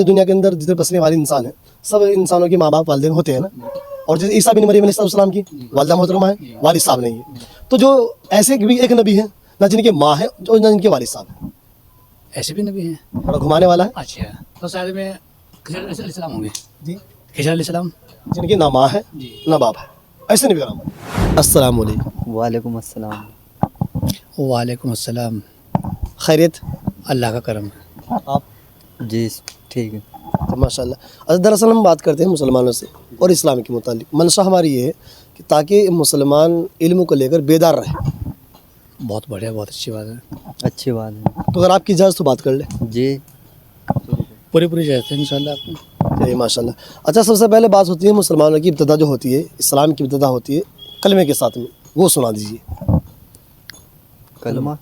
دنیا کے اندر جتنے بسنے والے انسان ہیں سب انسانوں کے ماں باپ والدین ہوتے ہیں نا, اور جیسے عیسیٰ بن مریم علیہ السلام کی والدہ محترمہ ہے, والد صاحب نہیں ہے, تو جو ایسے بھی ایک نبی ہے نہ جن کے ماں ہے اور نہ جن کے والد صاحب ہیں, ایسے بھی نبی ہیں. بڑا گھمانے والا ہے. اچھا, تو شاید میں خضر علیہ السلام ہوں گے. جی, خضر علیہ السلام جن کی نہ ماں ہے نہ باپ ہے, ایسے نبی کا نام ہے. السلام علیکم. وعلیکم السلام. وعلیکم السلام. خیریت؟ اللہ کا کرم ہے. آپ؟ جی ٹھیک ہے. ماشاء اللہ. دراصل ہم بات کرتے ہیں مسلمانوں سے اور اسلام کے متعلق. منشا ہماری یہ ہے کہ تاکہ مسلمان علم کو لے کر بیدار رہے. بہت بڑھیا, بہت اچھی بات ہے. اچھی بات ہے. تو اگر آپ کی اجازت تو بات کر لیں. جی پوری جاتے ہیں انشاءاللہ آپ کو. جی ماشاء اللہ. اچھا, سب سے پہلے بات ہوتی ہے مسلمانوں کی ابتدا جو ہوتی ہے, اسلام کی ابتدا ہوتی ہے کلمے کے ساتھ میں, وہ سنا دیجیے. کلمہ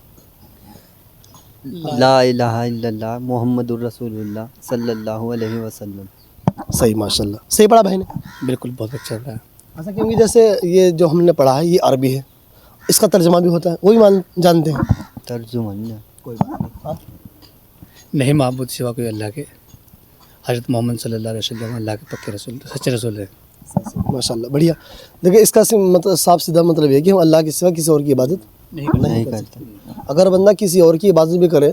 لا الہ الا اللہ محمد الرسول اللہ صلی اللہ علیہ وسلم. صحیح, ماشاء اللہ, صحیح پڑھا بھائی نے. بالکل, بہت اچھا رہا. ایسا کیونکہ جیسے یہ جو ہم نے پڑھا ہے یہ عربی ہے, اس کا ترجمہ بھی ہوتا ہے, وہی جانتے ہیں. ترجمہ نہیں. کوئی بات نہیں. نہیں معبود سوا کوئی اللہ کے, حضرت محمد صلی اللہ علیہ وسلم اللہ کے پکے رسول, سچے رسول ہیں. ماشاء اللہ, بڑھیا. دیکھیں اس کا مطلب صاف سیدھا مطلب یہ ہے کہ ہم اللہ کے سوا کسی اور کی عبادت نہیں کرتے. اگر بندہ کسی اور کی عبادت بھی کرے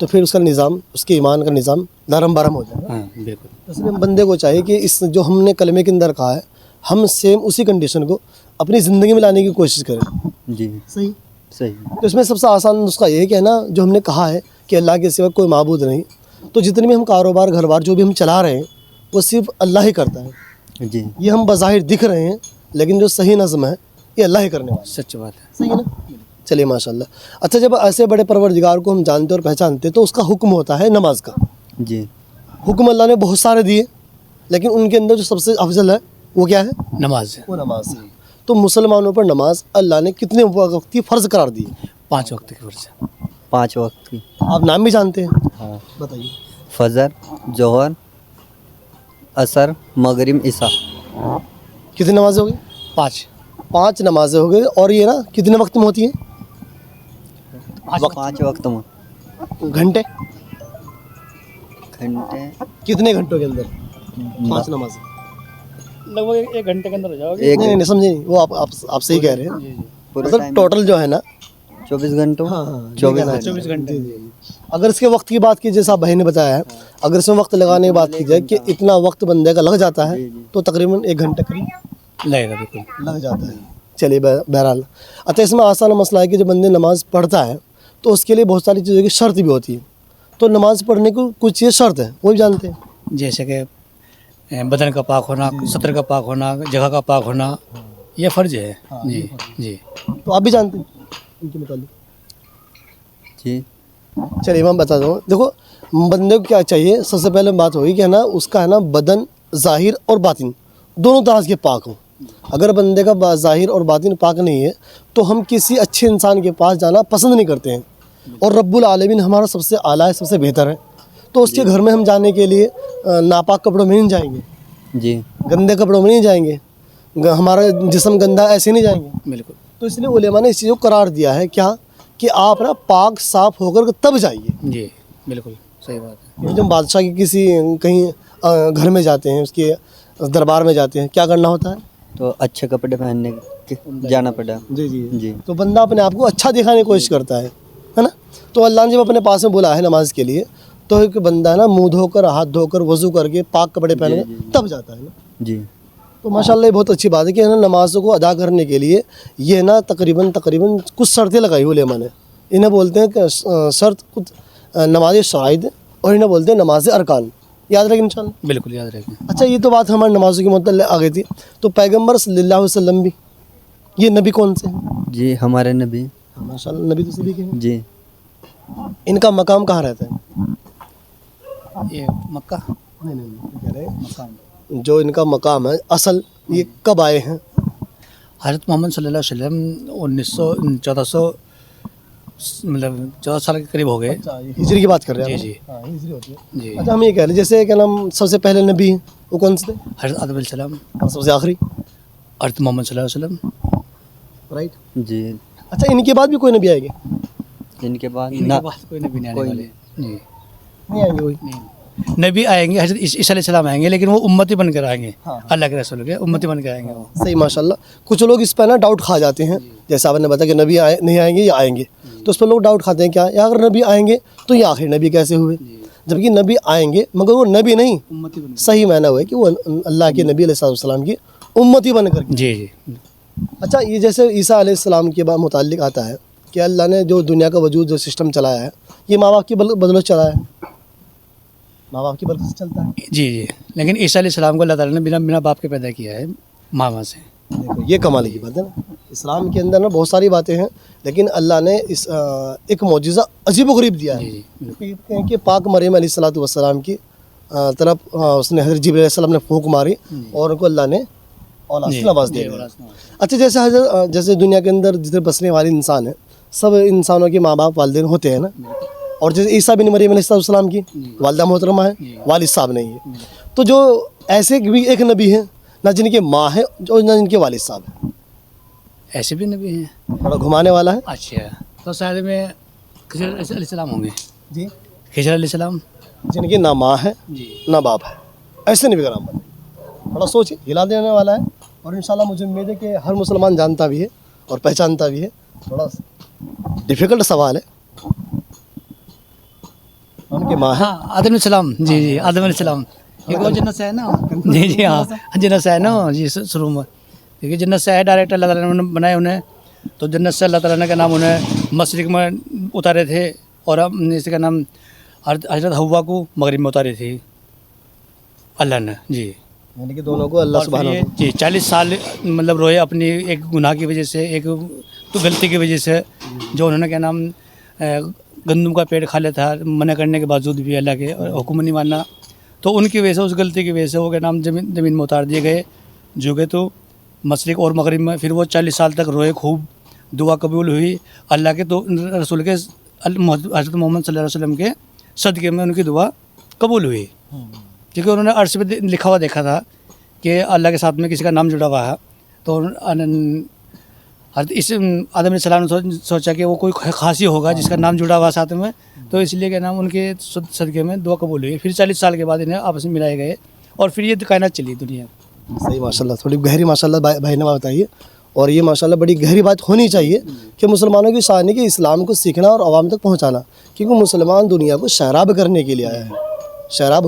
تو پھر اس کا نظام, اس کے ایمان کا نظام نرم برہم ہو جائے گا. ہاں بالکل. اس لیے بندے کو چاہیے کہ اس جو ہم نے کلمے کے اندر کہا ہے ہم سیم اسی کنڈیشن کو اپنی زندگی میں لانے کی کوشش کریں. جی صحیح. صحیح. تو اس میں سب سے آسان نسخہ یہ ہے کہ ہے نا, جو ہم نے کہا ہے کہ اللہ کے سوا کوئی معبود نہیں, تو جتنے بھی ہم کاروبار گھر بار جو بھی ہم چلا رہے ہیں وہ صرف اللہ ہی کرتا ہے. جی یہ ہم بظاہر دکھ رہے ہیں لیکن جو صحیح نظم ہے یہ اللہ ہی کرنے والا ہے. سچ بات ہے. صحیح ہے نا. چلیے ماشاء اللہ. اچھا, جب ایسے بڑے پروردگار کو ہم جانتے اور پہچانتے تو اس کا حکم ہوتا ہے نماز کا. جی حکم اللہ نے بہت سارے دیے لیکن ان کے اندر جو سب سے افضل ہے وہ کیا ہے؟ نماز ہے. وہ نماز ہے. تو مسلمانوں پر نماز اللہ نے کتنے وقت کی فرض قرار دی ہے؟ 5 وقت کی فرض ہے. 5 وقت کی. آپ نام بھی جانتے ہیں؟ ہاں. بتائیے. فجر, ظہر, عصر, مغرب, عشاء. کتنی نمازیں ہو گئی؟ 5 نمازیں ہو گئی. اور یہ نا کتنے وقت میں ہوتی ہیں؟ 5 وقت میں. گھنٹے گھنٹے کتنے گھنٹوں کے اندر 5 نمازیں؟ لگ بھگ 1 گھنٹے کے اندر ہو جاؤ گے. نہیں سمجھے نہیں, وہ آپ صحیح کہہ رہے ہیں. مطلب ٹوٹل جو ہے نا 24 گھنٹوں. 24 گھنٹے. اگر اس کے وقت کی بات کی جیسا بھائی نے بتایا ہے, اگر اس میں وقت لگانے کی بات کی جائے کہ اتنا وقت بندے کا لگ جاتا ہے تو تقریباً 1 گھنٹے قریب لگے گا. بالکل لگ جاتا ہے. چلیے بہرحال. اچھا, اس میں آسان مسئلہ ہے کہ جب بندے نماز پڑھتا ہے تو اس کے لیے بہت ساری چیزوں کی شرط بھی ہوتی ہے. تو نماز پڑھنے کو کچھ چیز شرط ہے, وہ بھی جانتے ہیں. جیسے کہ بدن کا پاک ہونا, سطر کا پاک ہونا, جگہ کا پاک ہونا, یہ فرض ہے. جی جی. تو آپ بھی جانتے ہیں ان کے متعلق؟ جی. چلیے میں بتا دوں. دیکھو بندے کو کیا چاہیے, سب سے پہلے بات ہوگی کہ ہے نا اس کا ہے نا بدن ظاہر اور باطن دونوں طرح کے پاک ہوں. اگر بندے کا ظاہر اور باطن پاک نہیں ہے تو ہم کسی اچھے انسان کے پاس جانا پسند نہیں کرتے ہیں. اور رب العالمین ہمارا سب سے اعلیٰ ہے, سب سے بہتر ہے. تو اس کے گھر میں ہم جانے کے لیے ناپاک کپڑوں میں نہیں جائیں گے. جی. گندے کپڑوں میں نہیں جائیں گے. ہمارا جسم گندا ایسے نہیں جائیں گے. بالکل. تو اس لیے علماء نے اس چیز کو قرار دیا ہے کیا کہ آپ نا پاک صاف ہو کر تب جائیے. جی بالکل صحیح بات ہے. جب بادشاہ کی کسی کہیں گھر میں جاتے ہیں, اس کے دربار میں جاتے ہیں, کیا کرنا ہوتا ہے؟ تو اچھے کپڑے پہننے کے جانا پڑا. جی جی. تو بندہ اپنے آپ کو اچھا دکھانے کی کوشش کرتا ہے نا. تو اللہ نے جب اپنے پاس میں بولا ہے نماز کے لیے تو ایک بندہ ہے نا منہ دھو کر, ہاتھ دھو کر, وضو کر کے, پاک کپڑے پہن کے تب جاتا ہے نا. جی. تو ماشاءاللہ یہ بہت اچھی بات ہے کہ نا نمازوں کو ادا کرنے کے لیے یہ نا تقریباً کچھ شرطیں لگائی علماء نے. انہیں بولتے ہیں کہ شرط نماز شرائط اور انہیں بولتے ہیں نماز ارکان. یاد رکھیں انشاءاللہ. بالکل یاد رکھیں. اچھا, یہ تو بات ہماری نمازوں کی متعلق آ گئی تھی. تو پیغمبر صلی اللہ علیہ وسلم بھی, یہ نبی کون سے ہیں؟ جی ہمارے نبی. ماشاءاللہ نبی تو سبھی کے ہیں. جی. ان کا مقام کہاں رہتا ہے؟ یہ مکہ. نہیں کہہ رہے ہیں مقام جو ان کا مقام ہے اصل, یہ کب آئے ہیں؟ حضرت محمد صلی اللہ علیہ وسلم 14 سال کے قریب ہو گئے. ہجری کی بات کر رہے ہیں. جی. ہاں ہجری ہوتی ہے. جی. اچھا, ہم یہ کہہ رہے ہیں جیسے کہ ہم سب سے پہلے نبی ہیں وہ کون سے تھے؟ حضرت آدم علیہ السلام. اور سب سے آخری حضرت محمد صلی اللہ علیہ وسلم. رائٹ. جی. اچھا, ان کے بعد بھی کوئی نبی آئے گے؟ ان کے بعد ان کے بعد کوئی نبی نہیں آنے والے. جی نہیں آئیں گے کوئی. نہیں. नबी आएंगे, हजरत ईसा अलैहि सलाम आएंगे, लेकिन वो उम्मती बन कर आएंगे, हाँ। अल्लाह के रसूल के उम्मती बन कर आएंगे वो। सही माशाल्लाह। कुछ लोग इस पर ना डाउट खा जाते हैं, जैसे आपने बताया कि नबी नहीं आएंगे या आएंगे, तो उस पर लोग डाउट खाते हैं क्या या अगर नबी आएंगे तो ये आखिर नबी कैसे हुए, जबकि नबी आएंगे मगर वो नबी नहीं, उम्मती बन सही मायना हुआ है कि वो अल्लाह के नबी अलैहिस्सलाम की उम्मती बनकर। जी जी अच्छा, ये जैसे ईसा अलैहिस्सलाम के बाद मुताल्लिक आता है कि अल्लाह ने जो दुनिया का वजूद जो सिस्टम चलाया है ये माँ बाप की बदौलत चलाया है, माँ बाप की बदौलत से चलता है। जी जी, लेकिन ईसा अलैहि सलाम को अल्लाह ताला ने बिना बिना बाप के पैदा किया है, मामा से। देखो ये कमाल की बात है ना, इस्लाम के अंदर ना बहुत सारी बातें हैं, लेकिन अल्लाह ने इस एक मौजिज़ा अजीब व गरीब दिया है। जी जी कि पाक मरियम अलैहिस्सलातु वस्सलाम की तरफ उसने हज़रत जिब्रील अलैहिस्सलाम ने फूंक मारी और उनको अल्लाह ने औलाद से नवाज दिया। अच्छा, जैसे दुनिया के अंदर जितने बसने वाले इंसान हैं सब इंसानों के माँ बाप वालिदैन होते हैं ना, और जैसे ईसा बिन मरियम अलैहिस्सलाम की वालिदा मोहतरमा है, वालिद साहब नहीं है, तो जो ऐसे भी एक नबी है ना जिनके माँ है और ना जिनके वालिद साहब है, ऐसे भी नबी हैं। थोड़ा घुमाने वाला है। अच्छा, तो शायद में खिजर अलैहि सलाम होंगे, जी, खिजर अलैहि सलाम। जिनकी ना माँ है जी ना बाप है, ऐसे नबी का नाम बने। थोड़ा सोचिए, हिला देने वाला है, और इंशाल्लाह मुझे उम्मीद है कि हर मुसलमान जानता भी है और पहचानता भी है। थोड़ा डिफ़िकल्ट सवाल है। उनकी माँ है, हाँ, आदम अलैहि सलाम। जी जी, आदम अलैहि सलाम। एक वो जन्नत से है ना। जी जी, हाँ, जन्नत से है ना जी, शुरू में देखिए जन्नत से है, डायरेक्ट अल्लाह ताला ने बनाए उन्हें, तो जन्नत से अल्लाह ताला ने क्या नाम उन्हें मशरिक में उतारे थे, और हम इसका नाम हजरत हव्वा को मगरिब में उतारी थी अल्लाह ने। जी, यानी कि दोनों को अल्लाह और फिर सुब्हानहू ये जी 40 साल मतलब रोए अपनी एक गुनाह की वजह से, एक तो गलती की वजह से, जो उन्होंने क्या नाम गंदम का पेड़ खा लिया था मना करने के बावजूद भी, अल्लाह के हुक्म नहीं मानना, तो उनकी वजह से, उस गलती की वजह से वो क्या नाम ज़मीन में उतार दिए गए, जो गए तो मशरिक और मगरिब में। फिर वो 40 साल तक रोए, खूब दुआ कबूल हुई अल्लाह के, तो रसूल के हज़रत मोहम्मद सल्लल्लाहु अलैहि वसल्लम के सदक़े में उनकी दुआ कबूल हुई, क्योंकि उन्होंने अर्श पे लिखा हुआ देखा था कि अल्लाह के साथ में किसी का नाम जुड़ा हुआ है, तो इस आदम अलैहिस्सलाम ने सोचा कि वो कोई खासी होगा जिसका नाम जुड़ा हुआ साथ में, तो इसलिए क्या नाम उनके सदक़े में दुआ कबूल हुई। फिर 40 साल के बाद इन्हें आपस में मिलाए गए, और फिर ये कायनात चली दुनिया। सही माशाल्लाह, थोड़ी गहरी माशाल्लाह भाई ने बताइए, और ये माशाल्लाह बड़ी गहरी बात होनी चाहिए कि मुसलमानों की शान है कि इस्लाम को सीखना और आवाम तक पहुँचाना, क्योंकि मुसलमान दुनिया को शराब करने के लिए आया है, शराब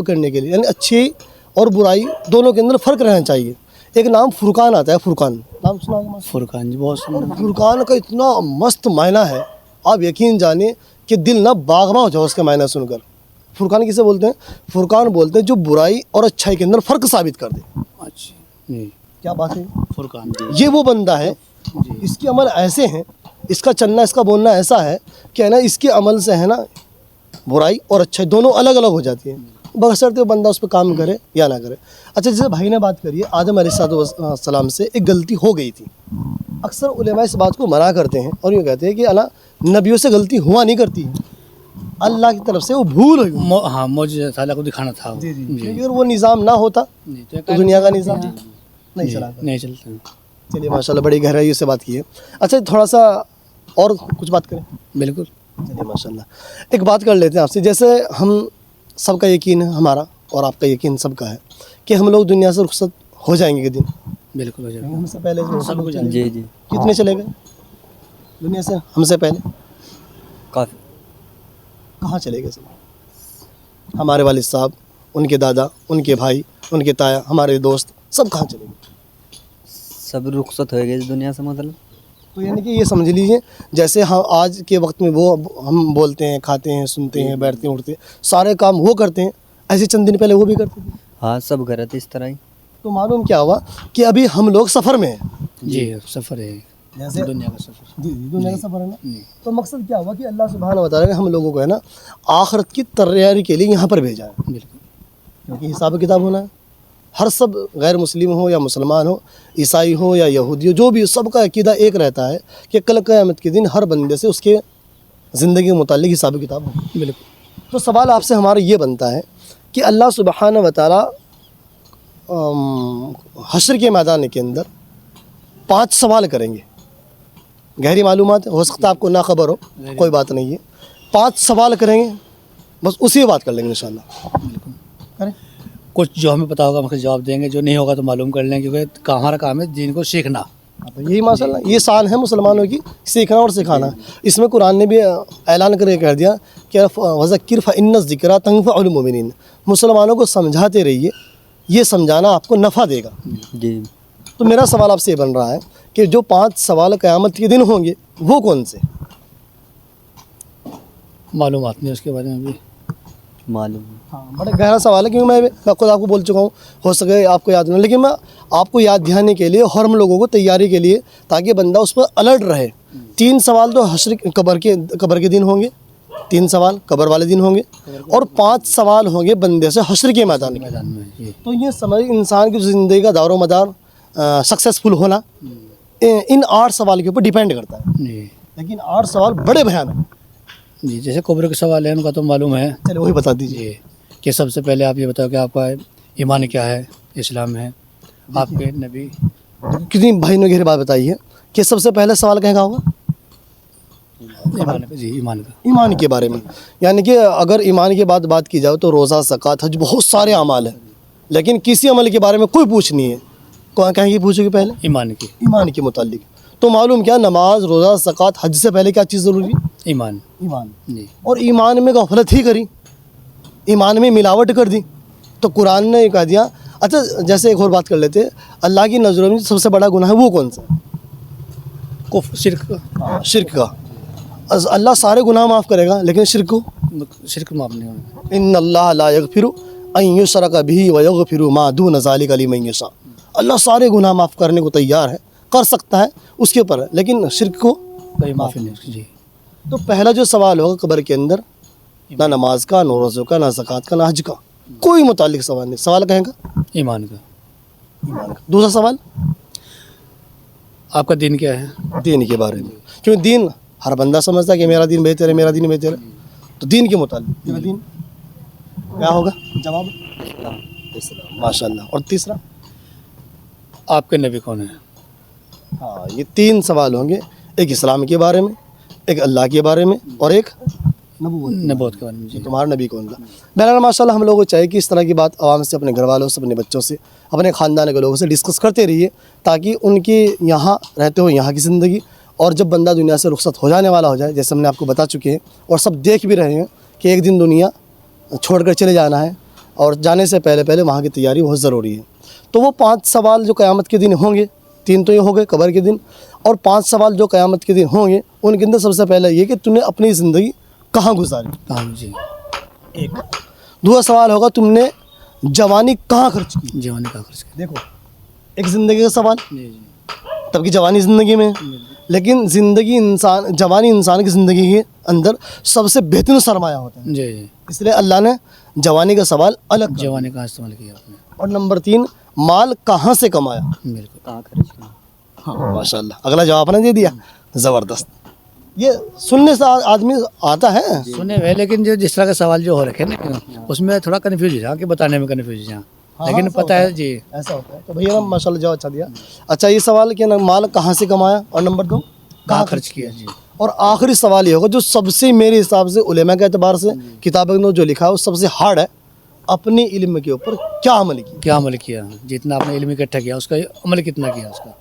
करने के लिए, यानी अच्छी और बुराई दोनों के अंदर फ़र्क रहना चाहिए। एक नाम फुरकान आता है, फुरकान नाम सुना होगा? फुरकान जी, बहुत सुंदर। फुरकान का इतना मस्त मायना है, आप यकीन जानिए कि दिल ना बागमा हो जाओ उसका मायना सुनकर। फुरकान किसे बोलते हैं? फुरकान बोलते हैं जो बुराई और अच्छाई के अंदर फ़र्क साबित कर दे। अच्छा जी, क्या बात है? फुरकान ये वो बंदा है, इसके अमल ऐसे हैं, इसका चलना इसका बोलना ऐसा है कि है ना, इसके अमल से है ना बुराई और अच्छाई दोनों अलग अलग हो जाती है, बशर्ते वो बंदा उस पर काम करे या ना करे। अच्छा, जैसे भाई ने बात करी है, आदम अलैहिस्सलाम से एक गलती हो गई थी। अक्सर उलेमा इस बात को मना करते हैं और यूँ कहते हैं कि अल्लाह नबियों से गलती हुआ नहीं करती, अल्लाह की तरफ से वो भूल हुई। हाँ, मौजूद अल्लाह को दिखाना था वो। क्योंकि अगर वो निज़ाम ना होता तो दुनिया का निज़ाम नहीं चला। नहीं चलता। चलिए माशाल्लाह, बड़ी गहराई से बात की है। अच्छा, थोड़ा सा और कुछ बात करें? बिल्कुल। चलिए माशाल्लाह, एक बात कर लेते हैं आपसे। जैसे हम सबका यकीन है, हमारा और आपका यकीन सबका है कि हम लोग दुनिया से रुखसत हो जाएंगे एक दिन। बिल्कुल हो जाएगा। हमसे पहले सब कुछ जी जी, कितने चले गए दुनिया से हमसे पहले? काफ़ी। कहाँ चले गए सब? हमारे वालिद साहब, उनके दादा, उनके भाई, उनके ताया, हमारे दोस्त, सब कहाँ चले गए? सब रुखसत हो गए इस दुनिया से, मतलब। तो यानी कि ये समझ लीजिए, जैसे हम आज के वक्त में वो हम बोलते हैं, खाते हैं, सुनते हैं, बैठते हैं, उठते हैं, सारे काम वो करते हैं, ऐसे चंद दिन पहले वो भी करते थे। हाँ, सब गलत इस तरह ही। तो मालूम क्या हुआ कि अभी हम लोग सफ़र में हैं। जी, सफ़र है जैसे दुनिया का सफ़र। जी, दुनिया का सफ़र है ना। तो मकसद क्या हुआ कि अल्लाह सुब्हानहू व तआला ने हम लोगों को है ना आखिरत की तैयारी के लिए यहाँ पर भेजा है, बिल्कुल। क्योंकि हिसाब किताब होना है। हर सब गैर मुस्लिम हो या मुसलमान हो, ईसाई हो या यहूदी हो, जो भी, सबका अकीदा एक रहता है कि कल क़यामत के दिन हर बंदे से उसके ज़िंदगी के मुतालिक हिसाब किताब हो। बिल्कुल। तो सवाल आपसे हमारा ये बनता है कि अल्लाह सुब्हानहू व तआला हश्र के मैदान के अंदर 5 सवाल करेंगे। गहरी मालूमात है, हो सकता है आपको ना खबर हो, कोई बात नहीं है। 5 सवाल करेंगे बस उसी पे बात कर लेंगे इंशाल्लाह। करें? कुछ जो हमें पता होगा हम जवाब देंगे, जो नहीं होगा तो मालूम कर लें, क्योंकि हमारा काम है दीन को सीखना। तो यही माशाल्लाह ये शान है मुसलमानों की, सीखना और सिखाना। इसमें कुरान ने भी ऐलान करके कह दिया कि वज़क्किर फ़इन्न ज़िक्रा तंफ़उल मुमिनीन, मुसलमानों को समझाते रहिए, ये समझाना आपको नफ़ा देगा। जी। तो मेरा सवाल आपसे ये बन रहा है कि जो 5 सवाल क़यामत के दिन होंगे वो कौन से? मालूमात नहीं उसके बारे में भी। मालूम। हाँ, बड़ा गहरा सवाल है, क्योंकि मैं खुद आपको बोल चुका हूँ, हो सके आपको याद नहीं, लेकिन मैं आपको याद दिलाने के लिए और हम लोगों को तैयारी के लिए, ताकि बंदा उस पर अलर्ट रहे। 3 सवाल तो हश्र कब्र के दिन होंगे, 3 सवाल कब्र वाले दिन होंगे, और 5 सवाल होंगे बंदे से हश्र के मैदान में। मैदान में ये तो ये समझ इंसान की ज़िंदगी का दारो मदार सक्सेसफुल होना इन 8 सवाल के ऊपर डिपेंड करता है। जी लेकिन 8 सवाल बड़े भयानक हैं। जी। जैसे कब्र के सवाल है उनका तो मालूम है चलो वही बता दीजिए। जी, कि सबसे पहले आप ये बताओ कि आपका ईमान क्या है, इस्लाम है, आपके नबी। कितनी भाई ने गहरी बात बताई है कि सबसे पहले सवाल कहेगा होगा ईमान का, जी ईमान का। ईमान के बारे में। यानी कि अगर ईमान के बाद बात की जाए तो रोज़ा, ज़कात, हज, बहुत सारे अमाल हैं, लेकिन किसी अमल के बारे में कोई पूछ नहीं है। कौन कहेंगे पूछोगे पहले? ईमान की। ईमान के मुतालिक। तो मालूम क्या, नमाज, रोज़ा, ज़कात, हज से पहले क्या चीज़ ज़रूरी है? ईमान। ईमान। जी और ईमान में गफलत ही करी, ईमान में मिलावट कर दी, तो कुरान ने कह दिया। अच्छा, जैसे एक और बात कर लेते हैं, अल्लाह की नज़रों में सबसे बड़ा गुनाह है वो कौन सा? कुफ्र, शिरक। शिरक का। अल्लाह सारे गुनाह माफ़ करेगा, लेकिन शिरक को शिरक माफ नहीं होगा। इन्नल्लाह ला यगफिरु अन युशरका बिही व यगफिरु मा दून ज़ालिका लिमन यशा। अल्लाह सारे गुनाह माफ़ करने को तैयार है, कर सकता है, उसके ऊपर है, लेकिन शिरक को कोई माफ़ी नहीं। जी। तो पहला जो सवाल होगा कब्र के अंदर, ना नमाज का, ना रोज़ों का, ना ज़कात का, ना हज का, कोई मुतालिक सवाल नहीं। सवाल कहेगा ईमान का। ईमान का। दूसरा सवाल आपका दीन क्या है? दीन के बारे में, क्योंकि दीन हर बंदा समझता है कि मेरा दीन बेहतर है, मेरा दीन बेहतर है। तो दीन के मुतालिक तेरा दीन क्या होगा? जवाब इस्लाम। माशाल्लाह। और तीसरा? आपके नबी कौन है? हाँ, ये 3 सवाल होंगे, एक इस्लाम के बारे में, एक अल्लाह के बारे में, और एक नबूवत के बारे में। जी। तुम्हारा नबी कौन था? बहरहाल माशाल्लाह हम लोगों को चाहिए कि इस तरह की बात आवाम से, अपने घर वालों से, अपने बच्चों से, अपने ख़ानदान के लोगों से डिस्कस करते रहिए, ताकि उनकी यहाँ रहते हुए यहाँ की ज़िंदगी, और जब बंदा दुनिया से रुखसत हो जाने वाला हो जाए, जैसे हमने आपको बता चुके हैं और सब देख भी रहे हैं कि एक दिन दुनिया छोड़कर चले जाना है, और जाने से पहले पहले वहाँ की तैयारी बहुत ज़रूरी है। तो वो 5 सवाल जो क़यामत के दिन होंगे, 3 तो ये हो गए कब्र के दिन, और 5 सवाल जो क़यामत के दिन होंगे, उनके अंदर सबसे पहले ये कि तुमने अपनी ज़िंदगी कहाँ गुजारी। हाँ जी। एक। दूसरा सवाल होगा तुमने जवानी कहाँ खर्च की। जवानी का खर्च कर। देखो, एक ज़िंदगी का सवाल, जी जी। तब की जवानी ज़िंदगी में है, लेकिन ज़िंदगी इंसान, जवानी इंसान की ज़िंदगी के अंदर सबसे बेहतरीन सरमाया होता है, जी जी। इसलिए अल्लाह ने जवानी का सवाल अलग कर। जवानी का इस्तेमाल किया आपने। और नंबर 3, माल कहाँ से कमाया। बिल्कुल। कहाँ खर्च किया? हाँ माशाल्लाह, अगला जवाब आपने दे दिया, ज़बरदस्त। ये सुनने से आदमी आता है। सुने हुए, लेकिन जो जिस तरह का सवाल जो हो रखे हैं ना, उसमें थोड़ा कन्फ्यूज है कि बताने में कन्फ्यूज है, लेकिन ऐसा पता है जी। ऐसा होता है। तो भैया ना माशाल्लाह जवाब अच्छा दिया। अच्छा, ये सवाल कि ना माल कहाँ से कमाया, और नंबर 2 कहाँ खर्च किया। जी। और आखिरी सवाल ये होगा जो सबसे मेरे हिसाब से उलेमा के एतबार से किताबों में जो लिखा है वो सबसे हार्ड है, अपने इल्म के ऊपर क्या अमल किया। क्या अमल किया, जितना आपने इल्म इकट्ठा किया उसका अमल कितना किया उसका।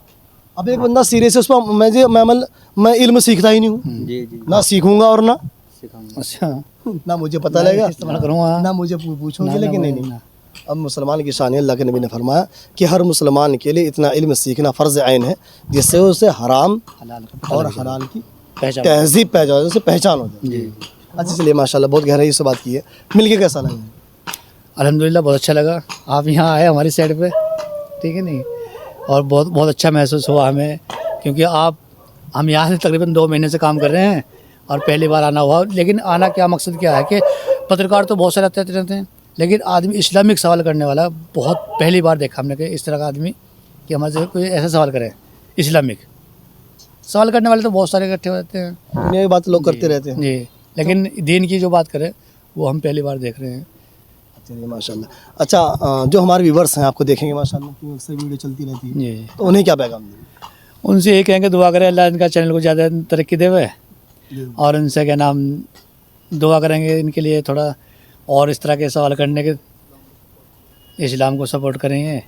अब एक बंदा सीरियस है, उस पर मैं इल्म सीखता ही नहीं हूँ, जी जी। ना सीखूंगा और ना सिखाऊंगा। अच्छा, ना मुझे पता लगेगा, इस्तेमाल करूँगा ना मुझे पूछूंगे, लेकिन नहीं। ना। अब मुसलमान की शान है, अल्लाह के नबी ने फरमाया कि हर मुसलमान के लिए इतना इल्म सीखना फ़र्ज़ ऐन है जिससे उसे हराम हलाल का पता और लग जाए। हलाल की पहचान। तहजीब पहचान हो जाए। जी। अच्छा, चलिए माशाल्लाह बहुत गहराई से बात की है, मिलके कैसा लगा? अल्हम्दुलिल्लाह बहुत अच्छा लगा, आप यहाँ आए हमारी साइड पे, ठीक है नहीं, और बहुत बहुत अच्छा महसूस हुआ हमें, क्योंकि हम यहाँ से तकरीबन 2 महीने से काम कर रहे हैं और पहली बार आना हुआ। लेकिन आना क्या मकसद क्या है कि पत्रकार तो बहुत सारे आते रहते हैं, लेकिन आदमी इस्लामिक सवाल करने वाला बहुत पहली बार देखा हमने कि इस तरह का आदमी कि हमारे से कोई ऐसा सवाल करे। इस्लामिक सवाल करने वाले तो बहुत सारे इकट्ठे होते हैं, दुनिया की बात लोग करते रहते हैं। जी, लेकिन दीन की जो बात करें वो हम पहली बार देख रहे हैं। चलिए माशाल्लाह। अच्छा, जो हमारे व्यूवर्स हैं आपको देखेंगे माशाल्लाह, क्योंकि अक्सर वीडियो चलती रहती है, जी, तो उन्हें क्या पैगाम देंगे? उनसे ये कहेंगे दुआ करें अल्लाह इनका चैनल को ज़्यादा तरक्की देवे, और उनसे क्या नाम दुआ करेंगे इनके लिए थोड़ा और इस तरह के सवाल करने के, इस्लाम को सपोर्ट करेंगे।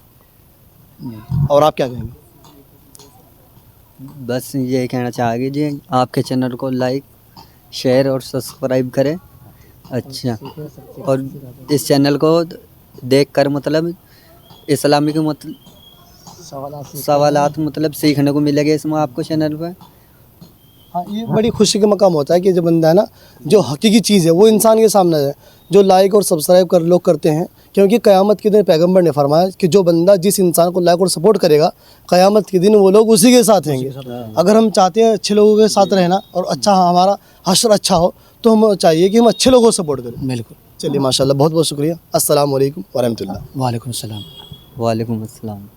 और आप क्या कहेंगे? बस यही कहना चाहेंगे जी, आपके चैनल को लाइक शेयर और सब्सक्राइब करें। अच्छा, और इस चैनल को देख कर मतलब इस्लामिक मतलब सवालात मतलब सीखने को मिलेगा इसमें आपको चैनल पर। हाँ, ये बड़ी खुशी का मकाम होता है कि जो बंदा है ना, जो हकीकी चीज़ है वो इंसान के सामने है, जो लाइक और सब्सक्राइब कर लोग करते हैं। क्योंकि क़यामत के दिन पैगंबर ने फरमाया कि जो बंदा जिस इंसान को लाइक और सपोर्ट करेगा, क़यामत के दिन वो लोग उसी के साथ रहेंगे। अगर हम चाहते हैं अच्छे लोगों के साथ रहना और अच्छा हमारा हश्र अच्छा हो, तो हम चाहिए कि हम अच्छे लोगों को सपोर्ट करें। बिल्कुल। चलिए माशाल्लाह, बहुत बहुत शुक्रिया। अस्सलाम वालेकुम व रहमतुल्लाह। वालेकुम सलाम। वालेकुम अस्सलाम।